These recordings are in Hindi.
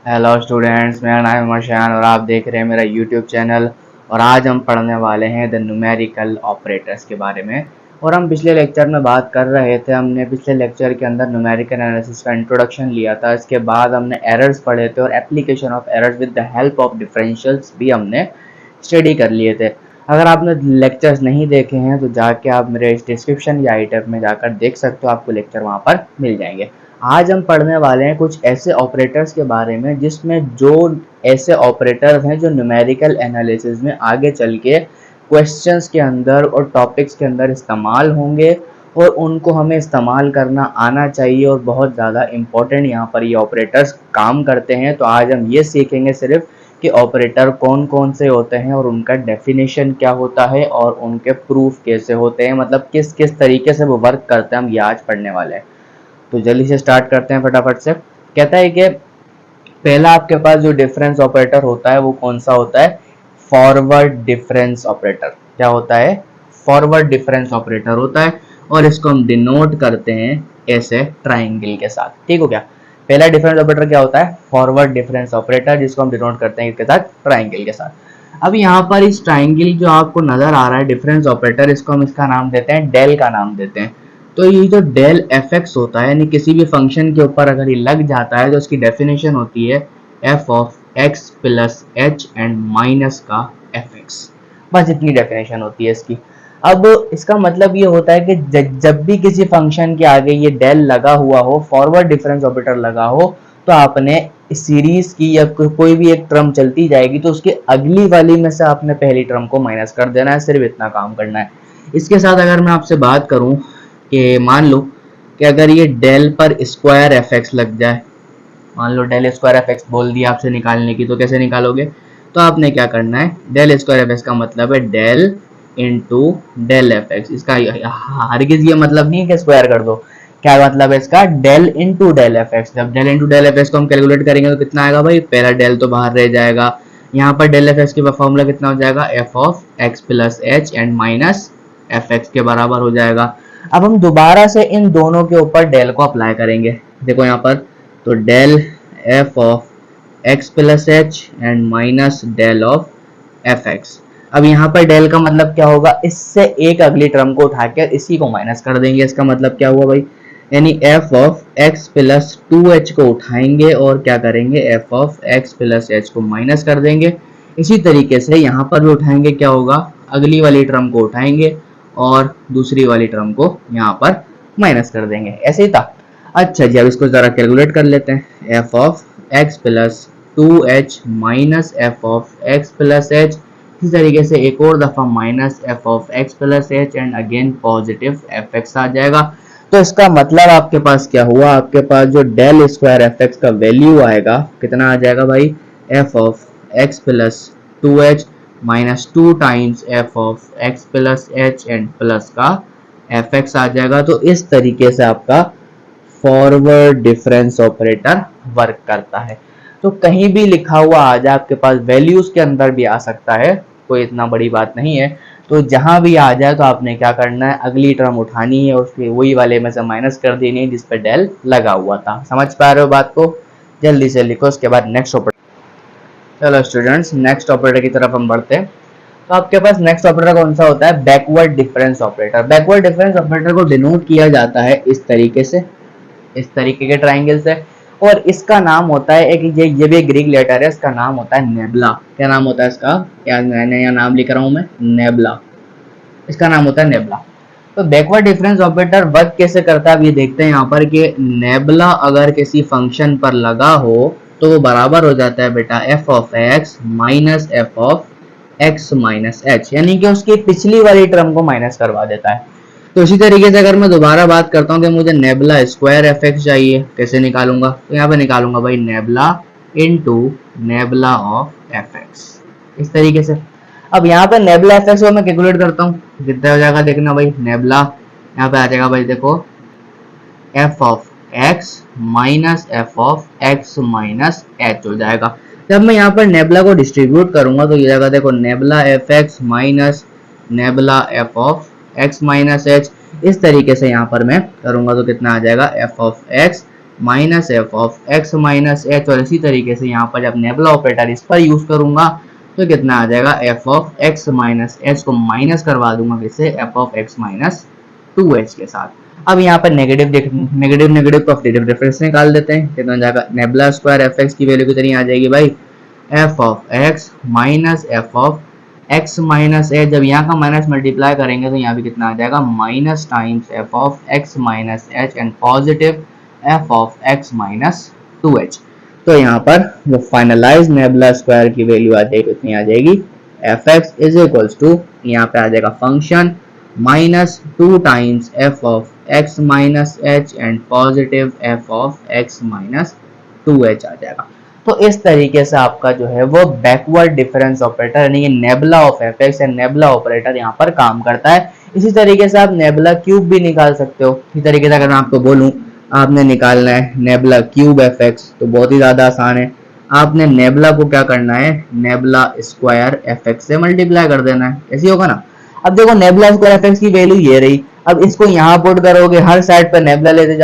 हेलो स्टूडेंट्स, मेरा नाम है मशान और आप देख रहे हैं मेरा यूट्यूब चैनल। और आज हम पढ़ने वाले हैं द न्यूमेरिकल ऑपरेटर्स के बारे में। और हम पिछले लेक्चर में बात कर रहे थे, हमने पिछले लेक्चर के अंदर न्यूमेरिकल एनालिसिस का इंट्रोडक्शन लिया था। इसके बाद हमने एरर्स पढ़े थे और application of errors with the help of differentials भी हमने स्टडी कर लिए थे। अगर आपने लेक्चर्स नहीं देखे हैं तो जाके आप मेरे डिस्क्रिप्शन या आई टैब में जाकर देख सकते हो, आपको लेक्चर वहाँ पर मिल जाएंगे। आज हम पढ़ने वाले हैं कुछ ऐसे ऑपरेटर्स के बारे में जिसमें जो ऐसे ऑपरेटर्स हैं जो न्यूमेरिकल एनालिसिस में आगे चल के क्वेश्चंस के अंदर और टॉपिक्स के अंदर इस्तेमाल होंगे और उनको हमें इस्तेमाल करना आना चाहिए और बहुत ज़्यादा इम्पोर्टेंट यहाँ पर ये ऑपरेटर्स काम करते हैं। तो आज हम ये सीखेंगे सिर्फ कि ऑपरेटर कौन कौन से होते हैं और उनका डेफिनेशन क्या होता है और उनके प्रूफ कैसे होते हैं, मतलब किस किस तरीके से वो वर्क करते हैं, हम ये आज पढ़ने वाले हैं। तो जल्दी से स्टार्ट करते हैं फटाफट से। कहता है कि पहला आपके पास जो डिफरेंस ऑपरेटर होता है वो कौन सा होता है? Forward difference operator. क्या होता है? फॉरवर्ड डिफरेंस ऑपरेटर होता है और इसको हम डिनोट करते हैं ऐसे ट्राइंगल के साथ। ठीक हो गया? पहला डिफरेंस ऑपरेटर क्या होता है? फॉरवर्ड डिफरेंस ऑपरेटर, जिसको हम डिनोट करते हैं इसके साथ ट्राइंगल के साथ। अब यहाँ पर इस ट्राइंगल जो आपको नजर आ रहा है डिफरेंस ऑपरेटर, इसको हम इसका नाम देते हैं डेल का नाम देते हैं। तो ये जो डेल एफ एक्स होता है, यानी किसी भी फंक्शन के ऊपर अगर ये लग जाता है तो उसकी डेफिनेशन होती है f of x plus H and minus का एफ एक्स। बस इतनी डेफिनेशन होती है इसकी। अब इसका मतलब ये होता है कि जब भी किसी फंक्शन के आगे ये डेल लगा हुआ हो, फॉरवर्ड डिफरेंस ऑपरेटर लगा हो, तो आपने इस सीरीज की या कोई भी एक टर्म चलती जाएगी तो उसकी अगली वाली में से आपने पहली टर्म को माइनस कर देना है। सिर्फ इतना काम करना है। इसके साथ अगर मैं आपसे बात करूं कि मान लो कि अगर ये डेल पर स्क्वायर एफ एक्स लग जाए, मान लो डेल स्क्वायर एफ एक्स बोल दिया आपसे निकालने की, तो कैसे निकालोगे? तो आपने क्या करना है, डेल स्क्वायर एफ एक्स का मतलब है del into del F X. इसका हरगिज ये मतलब नहीं है कि स्क्वायर कर दो। क्या मतलब है इसका? Del into del F X. जब del into del F X को हम कैलकुलेट करेंगे तो कितना आएगा भाई? पहला डेल तो बाहर रह जाएगा। यहाँ पर डेल एफ एक्स की फॉर्मूला कितना हो जाएगा? F of x plus H and minus F x के बराबर हो जाएगा। अब हम दोबारा से इन दोनों के ऊपर डेल को अप्लाई करेंगे। देखो यहाँ पर, तो del F of x plus H and minus del of F X. अब यहाँ पर डेल का मतलब क्या होगा? इससे एक अगली टर्म को उठाकर इसी को माइनस कर देंगे। इसका मतलब क्या हुआ भाई? यानी F of x plus two H को उठाएंगे और क्या करेंगे? F of x plus H को माइनस कर देंगे। इसी तरीके से यहाँ पर भी उठाएंगे, क्या होगा? अगली वाली टर्म को उठाएंगे और दूसरी वाली टर्म को यहाँ पर माइनस कर देंगे। ऐसे ही था। अच्छा जी, अब इसको जरा कैलकुलेट कर लेते हैं। F of x plus two h minus f of x plus h. इसी तरीके से एक और दफा minus f of x plus H and again positive f x आ जाएगा। तो इसका मतलब आपके पास क्या हुआ? आपके पास जो डेल स्क्वायर एफ एक्स का वैल्यू आएगा, कितना आ जाएगा भाई? F of x plus two h minus two times F of x plus H and plus का एफ एक्स आ जाएगा। तो इस तरीके से आपका फॉरवर्ड डिफरेंस ऑपरेटर वर्क करता है। तो कहीं भी लिखा हुआ आ जाए आपके पास, वैल्यूज के अंदर भी आ सकता है, कोई इतना बड़ी बात नहीं है। तो जहां भी आ जाए तो आपने क्या करना है? अगली टर्म उठानी है और फिर वही वाले में से माइनस कर देनी है जिस पे डेल लगा हुआ था। समझ पा रहे हो बात को? जल्दी से लिखो। उसके बाद नेक्स्ट ऑपरेटर। चलो स्टूडेंट्स, नेक्स्ट ऑपरेटर की तरफ हम बढ़ते हैं। तो आपके पास नेक्स्ट ऑपरेटर कौन सा होता है? Backward difference operator. Backward difference operator को डिनोट किया जाता है इस तरीके से, इस तरीके के ट्राइंगल से। और इसका नाम होता है एक, ये भी ग्रीक लेटर है, इसका नाम होता है नेबला। क्या नाम होता है इसका? क्या मैंने यहाँ नाम लिख रहा हूँ मैं? नेबला। इसका नाम होता है नेबला। तो बैकवर्ड डिफरेंस ऑपरेटर वर्क कैसे करता है अब ये देखते हैं यहाँ पर कि नेबला अगर किसी फंक्शन पर लगा हो तो वो बराबर हो जाता है बेटा F of x minus f of x minus H, यानी कि उसकी पिछली वाली टर्म को माइनस करवा देता है। तो इसी तरीके से अगर मैं दोबारा बात करता हूँ कि मुझे नेबला स्क्वायर एफ एक्स चाहिए, कैसे निकालूंगा? तो यहाँ पे निकालूंगा भाई nebula into nebula of F x, इस तरीके से। अब यहाँ पे नेबला एफ एक्स को मैं कैलकुलेट करता हूँ, कितना हो जाएगा देखना भाई। नेबला यहाँ पे आ जाएगा भाई, देखो F of x minus f of x minus H हो जाएगा। जब मैं यहाँ पर नेबला को डिस्ट्रीब्यूट करूंगा तो ये जाएगा, देखो nebula F x minus nebula F of x minus H. इस तरीके से यहाँ पर मैं करूंगा तो कितना आ जाएगा? F of x minus f of x minus H, और इसी तरीके से यहाँ पर जब नेबुला ऑपरेटर इस पर यूज करूंगा तो कितना आ जाएगा, F of x minus H को माइनस करवा दूंगा किससे, F of x minus 2h के साथ। अब यहाँ पर नेगेटिव नेगेटिव को डिफरेंस निकाल देते हैं, कितना जाएगा, नेबुला स्क्वायर एफ एक्स की वैल्यू कितनी आ जाएगी भाई, F of x minus f of x minus H. जब यहाँ का माइनस मल्टीप्लाई करेंगे तो यहाँ भी कितना आ जाएगा, minus times F of x minus H and positive F of x minus 2h। तो यहाँ पर जो फाइनलाइज नेबुला स्क्वायर की वैल्यू आ जाएगी कितनी आ जाएगी, F x is equals to, यहाँ पे आ जाएगा function minus 2 times F of x minus H and positive F of x minus 2h आ जाएगा। तो इस तरीके से आपका जो है वो बैकवर्ड डिफरेंस ऑपरेटर यानी कि nebula of F x and nebula operator यहाँ पर काम करता है। इसी तरीके से आप नेबुला क्यूब भी निकाल सकते हो। इसी तरीके से अगर मैं आपको बोलूं आपने निकालना है नेबुला क्यूब एफ एक्स तो बहुत ही ज्यादा आसान है, आपने नेबुला को क्या करना है, नेबुला स्क्वायर एफ एक्स से मल्टीप्लाई कर देना है, ऐसे होगा ना। अब देखो नेबुला स्क्वायर एफ एक्स की वैल्यू ये रही, अब इसको यहाँ पुट करोगे, हर साइड पर नेबुला लेते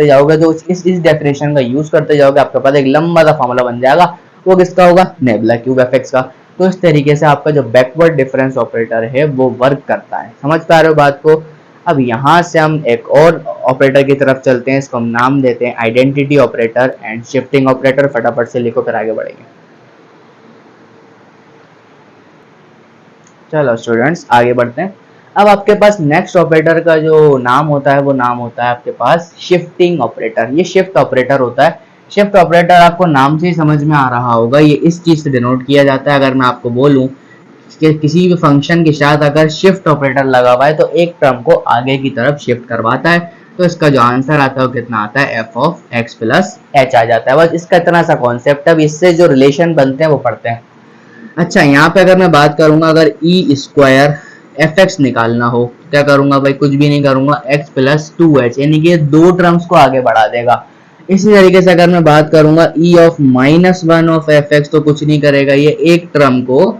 जाओगे तो इस डेफिनेशन का यूज करते जाओगे, आपके पास एक लंबा सा फॉर्मूला बन जाएगा, वो किसका होगा, नेबुला क्यूब एफ एक्स का। तो इस तरीके से आपका जो बैकवर्ड डिफरेंस ऑपरेटर है वो वर्क करता है। समझ पा रहे हो बात को। अब यहाँ से हम एक और ऑपरेटर की तरफ चलते हैं, इसको हम नाम देते हैं identity operator and shifting operator. फटाफट से लिखो फिर आगे बढ़ेंगे। चलो स्टूडेंट्स आगे बढ़ते हैं। अब आपके पास नेक्स्ट ऑपरेटर का जो नाम होता है वो नाम होता है आपके पास शिफ्टिंग ऑपरेटर। ये शिफ्ट ऑपरेटर होता है। शिफ्ट ऑपरेटर आपको नाम से ही समझ में आ रहा होगा, ये इस चीज से डिनोट किया जाता है। अगर मैं आपको बोलूं कि किसी भी फंक्शन के साथ अगर शिफ्ट ऑपरेटर लगा हुआ है तो एक टर्म को आगे की तरफ शिफ्ट करवाता है, तो इसका जो आंसर आता है वो कितना आता है, f of x plus h आ जाता है। बस इसका इतना सा कॉन्सेप्ट है। अब इससे जो रिलेशन बनते हैं वो पढ़ते हैं। अच्छा, यहाँ पे अगर मैं बात करूंगा, अगर ई स्क्वायर एफ एक्स निकालना हो क्या करूंगा भाई, कुछ भी नहीं करूंगा, एक्स प्लस 2h यानी कि दो टर्म्स को आगे बढ़ा देगा। इसी तरीके से अगर मैं बात करूंगा ई of minus 1 of F x तो कुछ नहीं करेगा, ये एक टर्म को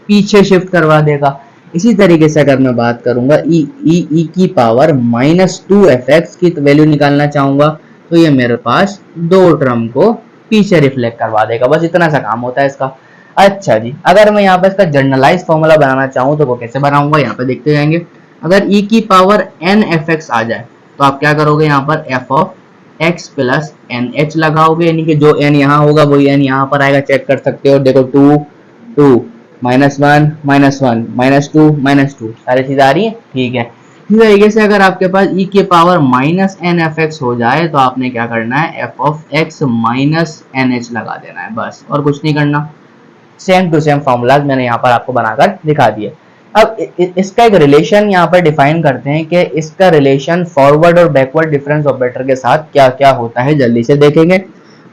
पीछे शिफ्ट करवा देगा। इसी तरीके से अगर मैं बात करूंगा ई की पावर माइनस 2 एफ एक्स की वैल्यू निकालना चाहूंगा तो ये मेरे पास दो टर्म को पीछे रिफ्लेक्ट करवा देगा। बस इतना सा काम होता है इसका। अच्छा जी, अगर मैं यहाँ पे इसका जनरलाइज फॉर्मूला बनाना चाहूँ तो वो कैसे बनाऊंगा, यहाँ पे देखते जाएंगे। अगर e की पावर n एफ एक्स आ जाए तो आप क्या करोगे, यहाँ पर f of x plus N H लगाओगे, यानी कि जो n यहाँ होगा वही n यहाँ पर आएगा। चेक कर सकते हो, देखो 2 -1 -1 -2 -2 सारी चीज आ रही है, ठीक है। इसी तरीके से अगर आपके पास e की power minus N F X हो जाए तो आपने क्या करना है, f of x minus N H लगा देना है बस, और कुछ नहीं करना। सेम टू सेम फॉर्मूलाज मैंने यहाँ पर आपको बनाकर दिखा दिए। अब इसका एक रिलेशन यहाँ पर डिफाइन करते हैं कि इसका रिलेशन फॉरवर्ड और बैकवर्ड डिफरेंस ऑपरेटर के साथ क्या क्या होता है, जल्दी से देखेंगे।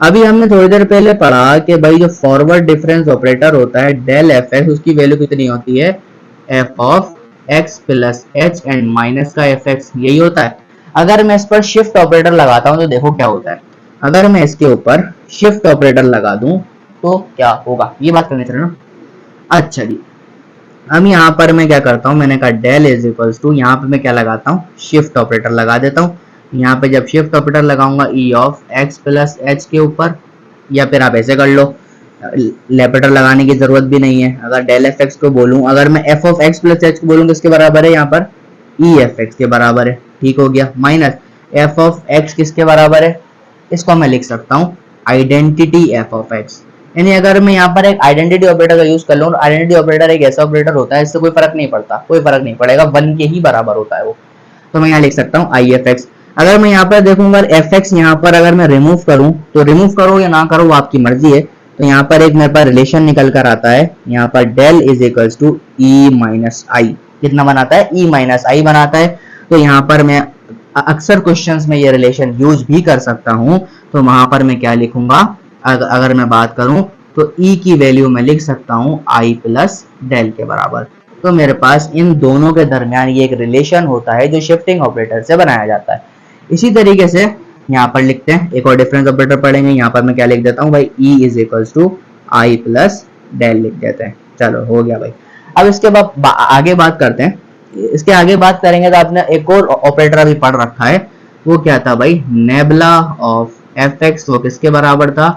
अभी हमने थोड़ी देर पहले पढ़ा कि भाई जो फॉरवर्ड डिफरेंस ऑपरेटर होता है डेल एफ एक्स, उसकी वैल्यू कितनी होती है, f of x plus H and minus का एफ एक्स, यही होता है। अगर मैं इस पर शिफ्ट ऑपरेटर लगाता हूँ तो देखो क्या होता है। अगर मैं इसके ऊपर शिफ्ट ऑपरेटर लगा दूं तो क्या होगा, ये बात करनी चाहिए ना। अच्छा जी, अब यहाँ पर मैं क्या करता हूँ, मैंने कहा डेल इज इक्वल्स टू, यहाँ पे मैं क्या लगाता हूँ, शिफ्ट ऑपरेटर लगा देता हूँ। यहाँ पे जब शिफ्ट ऑपरेटर लगाऊंगा ई ऑफ एक्स प्लस एच के ऊपर, या फिर आप ऐसे कर लो, ऑपरेटर लगाने की जरूरत भी नहीं है। अगर डेल एफ एक्स को बोलूं, अगर मैं F of x plus H को बोलूँ किसके बराबर है, यहाँ पर ई एफ एक्स के बराबर है, ठीक हो गया। माइनस एफ ऑफ एक्स किसके बराबर है, इसको मैं लिख सकता हूँ आइडेंटिटी एफ ऑफ एक्स। यानी अगर मैं यहाँ पर एक आइडेंटिटी ऑपरेटर का यूज कर लूँ, आइडेंटिटी ऑपरेटर एक ऐसा ऑपरेटर होता है इससे कोई फर्क नहीं पड़ता, कोई फर्क नहीं पड़ेगा, 1 के ही बराबर होता है वो। तो मैं यहाँ लिख सकता हूँ आई एफ एक्स। अगर मैं यहाँ पर देखूंगा एफ एक्स, यहाँ पर अगर मैं रिमूव करूँ तो रिमूव करो या ना करो वो आपकी मर्जी है। तो यहाँ पर एक मेरे पास रिलेशन निकल कर आता है, यहाँ पर del is equals to E minus I, कितना बनाता है, ई माइनस आई बनाता है। तो यहाँ पर मैं अक्सर क्वेश्चंस में ये रिलेशन यूज भी कर सकता हूँ। तो वहां पर मैं क्या लिखूंगा, अगर मैं बात करूं तो e की वैल्यू मैं लिख सकता हूं i प्लस डेल के बराबर। तो मेरे पास इन दोनों के दरमियान ये एक रिलेशन होता है जो शिफ्टिंग ऑपरेटर से बनाया जाता है। इसी तरीके से यहाँ पर लिखते हैं, एक और डिफरेंस ऑपरेटर पढ़ेंगे। यहाँ पर मैं क्या लिख देता हूँ भाई, e is equals to I plus del लिख देते हैं। चलो हो गया भाई। अब इसके बाद आगे बात करते हैं। इसके आगे बात करेंगे तो आपने एक और ऑपरेटर अभी पढ़ रखा है, वो क्या था भाई, नेबुला ऑफ एफ एक्स वो किसके बराबर था,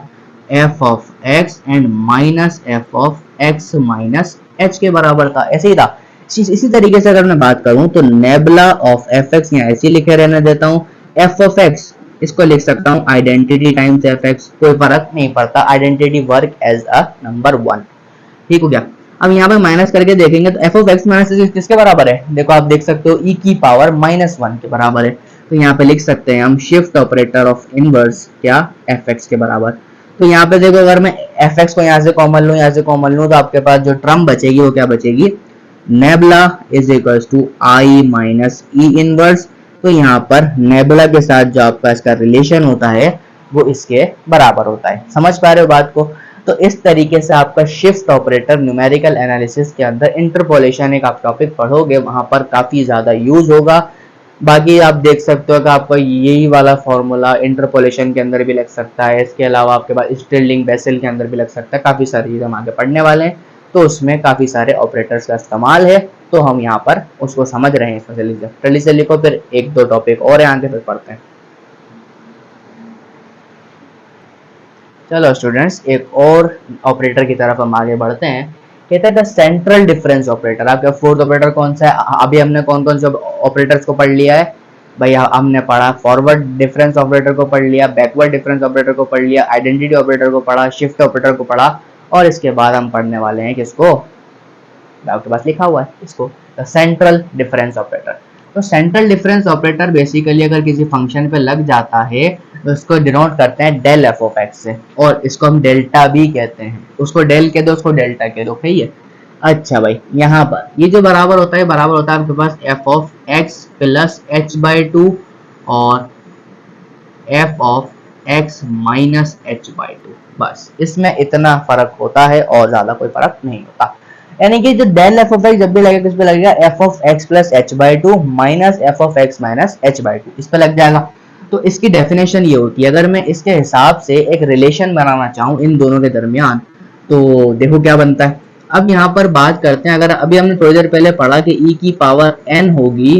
F of x and minus f of x minus H के बराबर था, ऐसे ही था। इसी तरीके से अगर मैं बात करूं तो नेबुला ऑफ एफ एक्स यहाँ ऐसे लिखे रहने देता हूँ, एफ ऑफ एक्स इसको लिख सकता हूँ आइडेंटिटी टाइम्स एफ एक्स, कोई फर्क नहीं पड़ता, identity work as a number 1, ठीक हो गया। अब यहाँ पे माइनस करके देखेंगे तो एफ ऑफ एक्स माइनस किसके बराबर है, देखो आप देख सकते हो ई की पावर -1 के बराबर है। तो यहाँ पे लिख सकते हैं हम शिफ्ट ऑपरेटर ऑफ इनवर्स क्या, एफ एक्स के बराबर। तो यहाँ पे देखो अगर मैं एफ एक्स को यहाँ से कॉमन लूँ, यहाँ से कॉमन लूँ, तो आपके पास जो टर्म बचेगी वो क्या बचेगी, nabla is equals to I minus E inverse. तो यहाँ पर नेबुला के साथ जो आपका इसका रिलेशन होता है वो इसके बराबर होता है, समझ पा रहे हो बात को। तो इस तरीके से आपका शिफ्ट ऑपरेटर न्यूमेरिकल एनालिसिस के अंदर इंटरपोलेशन एक आप टॉपिक पढ़ोगे, वहां पर काफी ज्यादा यूज होगा। बाकी आप देख सकते हो कि आपका यही वाला फॉर्मूला इंटरपोलेशन के अंदर भी लग सकता है, इसके अलावा आपके पास स्टिरलिंग बेसल के अंदर भी लग सकता है, काफी सारी चीजें हम आगे पढ़ने वाले हैं, तो उसमें काफी सारे ऑपरेटर्स का इस्तेमाल है, तो हम यहाँ पर उसको समझ रहे हैं। जल्दी से लिखो, फिर एक दो टॉपिक और यहाँ के फिर पढ़ते हैं। चलो स्टूडेंट्स, एक और ऑपरेटर की तरफ हम आगे बढ़ते हैं। कहते हैं सेंट्रल डिफरेंस ऑपरेटर। आपका फोर्थ ऑपरेटर कौन सा है, अभी हमने कौन कौन से ऑपरेटर्स को पढ़ लिया है भाई, हमने पढ़ा फॉरवर्ड डिफरेंस ऑपरेटर को पढ़ लिया, बैकवर्ड डिफरेंस ऑपरेटर को पढ़ लिया, आइडेंटिटी ऑपरेटर को पढ़ा, शिफ्ट ऑपरेटर को पढ़ा, और इसके बाद हम पढ़ने वाले हैं किसको, आपके पास लिखा हुआ है इसको, सेंट्रल डिफरेंस ऑपरेटर। तो सेंट्रल डिफरेंस ऑपरेटर बेसिकली अगर किसी फंक्शन पे लग जाता है तो इसको डिनोट करते हैं डेल एफ ऑफ एक्स से, और इसको हम डेल्टा भी कहते हैं, उसको डेल कह दो, उसको डेल्टा कह दो, सही है। अच्छा भाई, यहाँ पर ये जो बराबर होता है, बराबर होता है आपके पास f of x plus h by 2 और f of x minus h by 2, बस इसमें इतना फर्क होता है और ज्यादा कोई फर्क नहीं होता। यानी कि जो डेल एफ ऑफ एक्स जब भी लगेगा किस पे लगेगा, F of x plus h by 2 minus f of x minus h by 2, इस पे लग जाएगा। तो इसकी डेफिनेशन ये होती है, अगर मैं इसके हिसाब से एक रिलेशन बनाना चाहूँ इन दोनों के दरमियान, तो देखो क्या बनता है। अब यहाँ पर बात करते हैं, अगर अभी हमने थोड़ी देर पहले पढ़ा कि e की पावर n होगी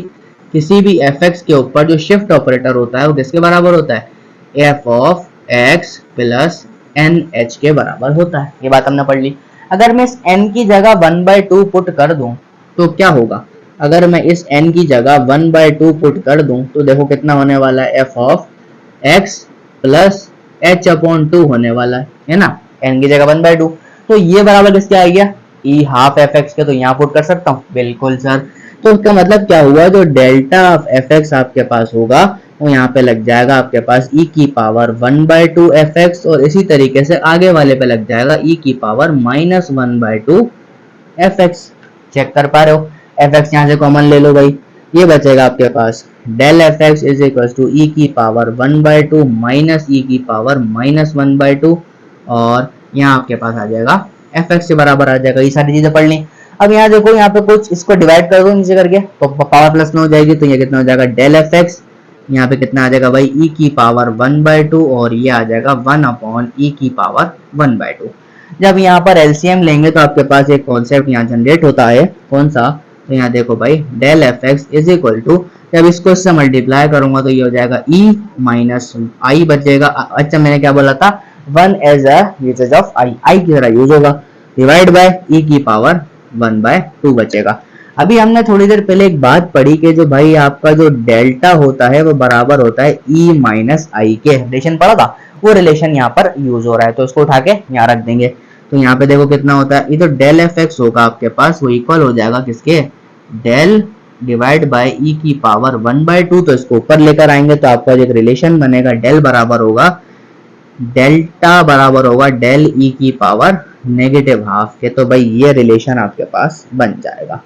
किसी भी fx के ऊपर, जो शिफ्ट ऑपरेटर होता है वो किसके बराबर होता है, f of x plus N H के बराबर होता है, ये बात हमने पढ़ ली। अगर मैं इस n की जगह 1/2 पुट कर दूं तो क्या होगा, अगर मैं इस n की जगह 1/2 पुट कर दूं तो देखो कितना होने वाला है, f of x plus h upon 2 होने वाला है ना, n की जगह 1/2। तो ये बराबर किसके आ गया, e हाफ एफ एक्स के, तो यहाँ पुट कर सकता हूँ, बिल्कुल सर। तो इसका मतलब क्या हुआ, जो डेल्टा ऑफ एफ एक्स आपके पास होगा वो यहाँ पे लग जाएगा आपके पास e की पावर 1/2 एफ एक्स, और इसी तरीके से आगे वाले पे लग जाएगा e की पावर -1/2 एफ एक्स। चेक कर पा रहे हो, एफ एक्स यहाँ से कॉमन ले लो भाई, ये बचेगा आपके पास del F x is equal to E की पावर 1/2 माइनस ई की पावर -1/2, और यहाँ आपके पास आ जाएगा एफ एक्स के बराबर आ जाएगा। ये सारी चीजें पढ़ ली। अब यहाँ देखो, यहाँ पे कुछ इसको डिवाइड कर दो नीचे करके, तो पावर प्लस में हो जाएगी, तो ये कितना हो जाएगा डेल एफ एक्स, यहाँ पे कितना आ जाएगा भाई e की पावर 1/2, और ये आ जाएगा 1 अपॉन ई की पावर 1/2। जब यहाँ पर एलसीएम लेंगे तो आपके पास एक कॉन्सेप्ट यहाँ जनरेट होता है, कौन सा, तो यहाँ देखो भाई del F x is equal to, जब इसको इससे मल्टीप्लाई करूंगा तो ये हो जाएगा e माइनस आई बचेगा। अच्छा मैंने क्या बोला था, 1 एज अ यूजेज ऑफ आई की तरह यूज होगा, डिवाइड बाय e की पावर 1/2 बचेगा। अभी हमने थोड़ी देर पहले एक बात पढ़ी कि जो भाई आपका जो डेल्टा होता है वो बराबर होता है e माइनस आई के, रिलेशन पढ़ा था, वो रिलेशन यहाँ पर यूज हो रहा है, तो इसको उठा के यहाँ रख देंगे। तो यहाँ पे देखो कितना होता है, ये तो डेल एफ एक्स होगा आपके पास, वो इक्वल हो जाएगा किसके, डेल डिवाइड बाय ई की पावर 1/2, तो इसको ऊपर लेकर आएंगे तो आपका जो एक रिलेशन बनेगा, डेल बराबर होगा, डेल्टा बराबर होगा डेल ई की पावर -½ के। तो भाई ये रिलेशन आपके पास बन जाएगा।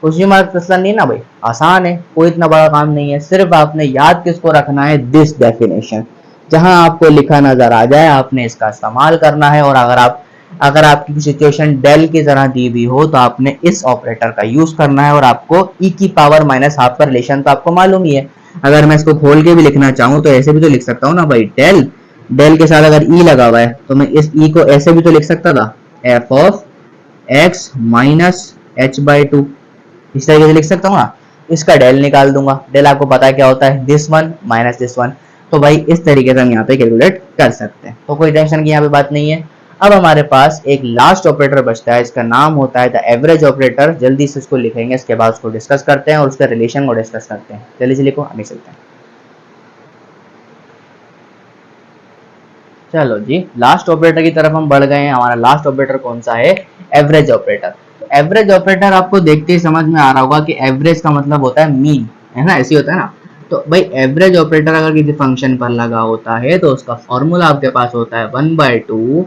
कुछ भी मार्क प्रश्न नहीं ना भाई, आसान है, कोई इतना बड़ा काम नहीं है, सिर्फ आपने याद किसको रखना है, दिस डेफिनेशन। जहां आपको लिखा नजर आ जाए आपने इसका इस्तेमाल करना है, और अगर आपकी सिचुएशन डेल की तरह दी हुई हो तो आपने इस ऑपरेटर का यूज करना है, और आपको e की पावर -½ का रिलेशन तो आपको मालूम ही है। अगर मैं इसको खोल के भी लिखना चाहूँ तो ऐसे भी तो लिख सकता हूँ ना भाई, डेल के साथ अगर e लगा हुआ है तो मैं इस e को ऐसे भी तो लिख सकता था, f of x minus h/2, इस तरीके से लिख सकता हूँ ना। इसका डेल निकाल दूंगा, डेल आपको पता है क्या होता है, this one minus this one. तो भाई इस तरीके से हम यहाँ पे कैलकुलेट कर सकते हैं, तो कोई टेंशन की यहाँ पे बात नहीं है। अब हमारे पास एक लास्ट ऑपरेटर बचता है, इसका नाम होता है द एवरेज ऑपरेटर। जल्दी से इसको लिखेंगे, इसके बाद उसको डिस्कस करते हैं और उसके रिलेशन को डिस्कस करते हैं। जल्दी से लिखो, आगे चलते हैं। चलो जी, लास्ट ऑपरेटर की तरफ हम बढ़ गए हैं। हमारा लास्ट ऑपरेटर कौन सा है? Average operator. एवरेज ऑपरेटर आपको देखते ही समझ में आ रहा होगा कि एवरेज का मतलब होता है मीन, है ना, ऐसे होता है ना। तो भाई एवरेज ऑपरेटर अगर किसी फंक्शन पर लगा होता है तो उसका फॉर्मूला आपके पास होता है 1/2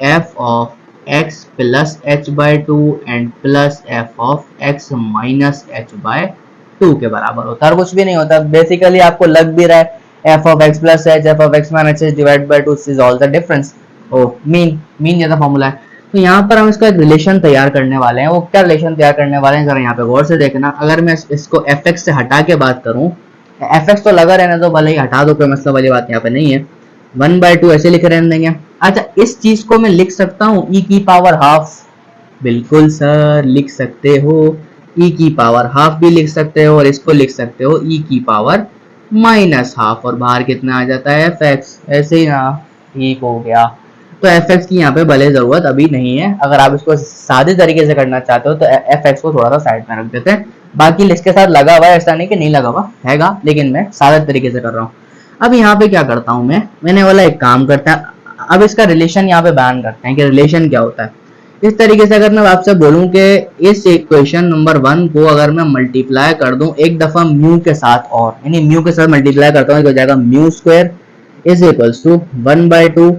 f of x plus h/2 and plus f of x minus h/2 के बराबर होता है, और कुछ भी नहीं होता। बेसिकली आपको लग भी रहा है f of x plus h, f of x minus h divided by 2 is all the difference। Oh mean जैसा फॉर्मूला है। तो यहाँ पर हम इसका एक रिलेशन तैयार करने वाले हैं। वो क्या रिलेशन तैयार करने वाले हैं, जरा यहाँ पे गौर से देखना। अगर मैं इसको fx से हटा के बात करूं, fx तो लगा रहने दो, भले ही हटा दो, कोई मतलब वाली बात यहाँ पे नहीं है। 1/2 ऐसे लिख रहने देंगे। अच्छा, इस चीज को मैं लिख सकता हूँ e की पावर हाफ। बिल्कुल सर, लिख सकते हो। e की पावर हाफ भी लिख सकते हो और इसको लिख सकते हो e की पावर माइनस हाफ, और बाहर कितना आ जाता है fx, ऐसे ही ना, ठीक हो गया। तो fx की यहाँ पे भले जरूरत अभी नहीं है। अगर आप इसको सादे तरीके से करना चाहते हो तो fx को थोड़ा सा साइड में रख देते हैं। बाकी इसके साथ लगा हुआ है, ऐसा नहीं कि नहीं लगा हुआ हैगा, लेकिन मैं सादे तरीके से कर रहा हूँ। अब यहाँ पे क्या करता हूँ मैंने वाला एक काम करता है। अब इसका रिलेशन यहाँ पे बयान करते हैं कि रिलेशन क्या होता है। इस तरीके से अगर मैं आपसे बोलूं कि इस इक्वेशन नंबर 1 को अगर मैं मल्टीप्लाई कर दूं एक दफा म्यू के साथ, और यानी म्यू के साथ मल्टीप्लाई करता हूं तो हो जाएगा mu square is equals to 1/2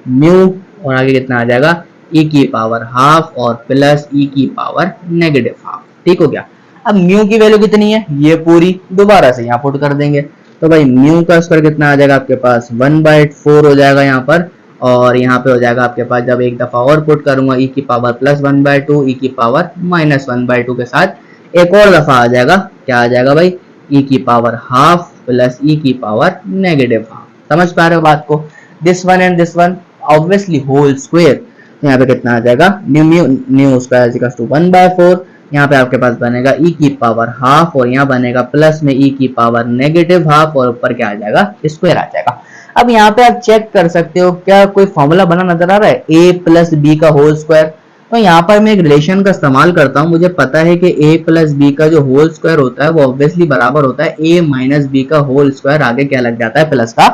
mu, और आगे कितना आ जाएगा e की पावर हाफ और प्लस e की पावर नेगेटिव हाफ। ठीक हो गया। अब म्यू की वैल्यू कितनी है, ये पूरी दोबारा से यहाँ पुट कर देंगे। तो भाई म्यू का स्क्वायर कितना आ जाएगा आपके पास 1/4 हो जाएगा यहाँ पर, और यहाँ पे हो जाएगा आपके पास, जब एक दफा और पुट करूंगा e की पावर प्लस 1/2 e की पावर माइनस 1/2 के साथ एक और दफा आ जाएगा, क्या आ जाएगा भाई, e की पावर हाफ प्लस e की पावर नेगेटिव हाफ। समझ पा रहे हो बात को? This one and this one obviously whole square. तो यहाँ पे कितना आ जाएगा, न्यू स्क्वायर इक्वल्स टू 1/4। यहाँ पे आपके पास बनेगा e की पावर हाफ और यहाँ बनेगा प्लस में e की पावर नेगेटिव हाफ, और ऊपर क्या आ जाएगा, स्क्वायर आ जाएगा। अब यहाँ पे आप चेक कर सकते हो क्या कोई फॉर्मूला बना नजर आ रहा है, a प्लस बी का होल स्क्वायर। तो यहाँ पर मैं एक रिलेशन का इस्तेमाल करता हूँ। मुझे पता है कि a प्लस बी का जो होल स्क्वायर होता है वो ऑब्वियसली बराबर होता है a माइनस बी का होल स्क्वायर, आगे क्या लग जाता है, प्लस का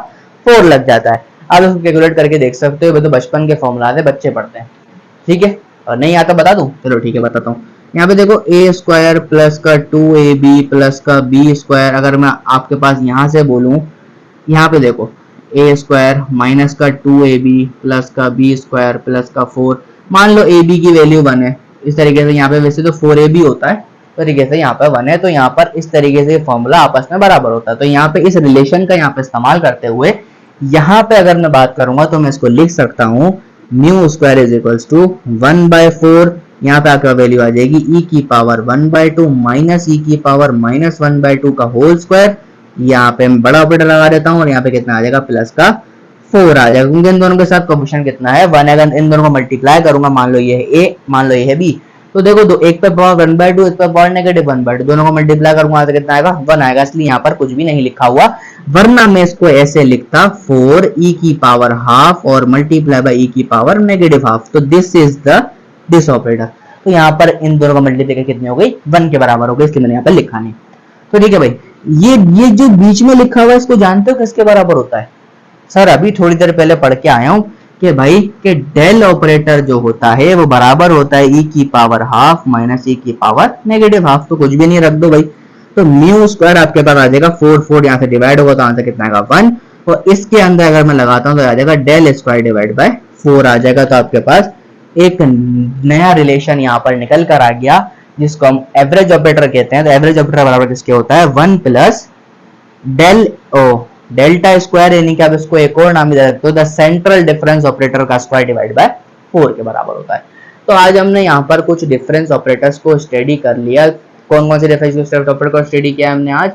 4 लग जाता है। आप इसको कैलकुलेट करके देख सकते हो, तो बचपन के फॉर्मूला है, बच्चे पढ़ते हैं। ठीक है, और नहीं आता बता दूं, चलो ठीक है बताता हूँ। यहाँ पे देखो a स्क्वायर प्लस का 2ab प्लस का b स्क्वायर, अगर मैं आपके पास यहाँ से बोलूं, यहाँ पे देखो a स्क्वायर माइनस का 2ab प्लस का b स्क्वायर प्लस का 4, मान लो ab की वैल्यू 1 है। इस तरीके से यहाँ पे वैसे तो 4ab होता है, तरीके से यहाँ पे 1 है, तो यहाँ पर इस तरीके से फॉर्मूला आपस में बराबर होता है। तो यहाँ पे इस रिलेशन का यहाँ पे इस्तेमाल करते हुए यहाँ पे अगर मैं बात करूंगा तो मैं इसको लिख सकता हूँ mu square is equals to 1/4, यहाँ पे आपका वैल्यू आ जाएगी e की पावर 1/2 माइनस e की पावर माइनस 1/2 का होल स्क्वायर। यहाँ पे मैं बड़ा ऑपरेटर लगा देता हूँ और यहाँ पे कितना आ जाएगा, प्लस का 4 आ जाएगा, क्योंकि इन दोनों के साथ कोएफिशिएंट कितना है 1 है। अगर इन दोनों को मल्टीप्लाई करूंगा, मान लो ये है a, मान लो ये है b, तो देखो दो, एक पे पावर 1/2, एक पे पावर नेगेटिव 1/2, दोनों को मल्टीप्लाई करूंगा तो कितना आएगा, 1 आएगा। इसलिए यहाँ पर कुछ भी नहीं लिखा हुआ, वरना मैं इसको ऐसे लिखता 4 e की पावर हाफ और मल्टीप्लाई बाय e की पावर नेगेटिव हाफ। तो this is the this operator. तो यहाँ पर इन दोनों का मल्टीप्लाई कितनी हो गई, 1 के बराबर हो गई, इसलिए मैंने यहाँ पर लिखा नहीं। तो ठीक है भाई, ये जो बीच में लिखा हुआ है इसको जानते हो किसके बराबर होता है? सर अभी थोड़ी देर पहले पढ़ के आया हूं कि भाई कि डेल ऑपरेटर जो होता है वो बराबर होता है e की पावर हाफ माइनस e की पावर नेगेटिव हाफ। तो कुछ भी नहीं रख दो भाई, तो म्यू स्क्वायर आपके पास आ जाएगा 4 यहाँ से डिवाइड होगा तो आंसर कितना आएगा 1, और इसके अंदर अगर मैं लगाता हूँ तो आ जाएगा डेल स्क्वायर डिवाइड बाय 4 आ जाएगा। तो आपके पास एक नया रिलेशन यहाँ पर निकल कर आ गया जिसको हम एवरेज ऑपरेटर कहते हैं। तो एवरेज ऑपरेटर बराबर किसके होता है, 1 प्लस डेल्टा स्क्वायर, यानी कि आप इसको एक और नाम दे सकते हो द सेंट्रल डिफरेंस ऑपरेटर का स्क्वायर डिवाइड बाय 4 के बराबर होता है। तो आज हमने यहाँ पर कुछ डिफरेंस ऑपरेटर्स को स्टडी कर लिया। कौन कौन से डिफरेंस ऑपरेटर को स्टडी किया हमने आज?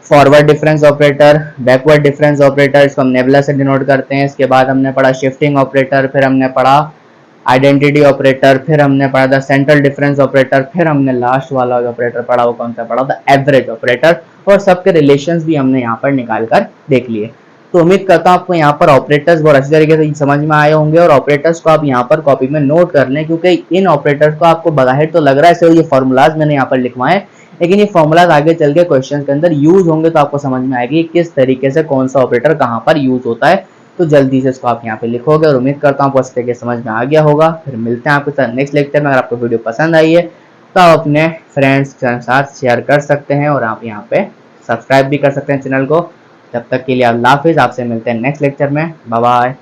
Forward difference operator, backward difference operator, इसको हम नेबुला से डिनोट करते हैं। इसके बाद हमने पढ़ा शिफ्टिंग ऑपरेटर, फिर हमने पढ़ा आइडेंटिटी ऑपरेटर, फिर हमने पढ़ा था सेंट्रल डिफरेंस ऑपरेटर, फिर हमने लास्ट वाला ऑपरेटर पढ़ा, वो कौन सा पढ़ा था, एवरेज ऑपरेटर, और सबके रिलेशंस भी हमने यहाँ पर निकाल कर देख लिए। तो उम्मीद करता हूँ आपको यहाँ पर ऑपरेटर्स बहुत अच्छी तरीके से समझ में आए होंगे और ऑपरेटर्स को आप यहाँ पर कॉपी में नोट कर लें, क्योंकि इन ऑपरेटर्स को आपको बाहर तो लग रहा है सिर्फ ये फॉर्मूलाज मैंने यहाँ पर लिखवाए, लेकिन ये फॉर्मूलाज आगे चल के क्वेश्चन के अंदर यूज होंगे तो आपको समझ में आएगी किस तरीके से कौन सा ऑपरेटर कहाँ पर यूज होता है। तो जल्दी से इसको आप यहाँ पे लिखोगे और उम्मीद करता हूँ आपको अच्छे तरीके समझ में आ गया होगा। फिर मिलते हैं आपके साथ नेक्स्ट लेक्चर में। अगर आपको वीडियो पसंद आई है तो आप अपने फ्रेंड्स के साथ शेयर कर सकते हैं और आप यहाँ पे सब्सक्राइब भी कर सकते हैं चैनल को। तब तक के लिए अल्लाह हाफिज़, आपसे मिलते हैं नेक्स्ट लेक्चर में। Bye bye.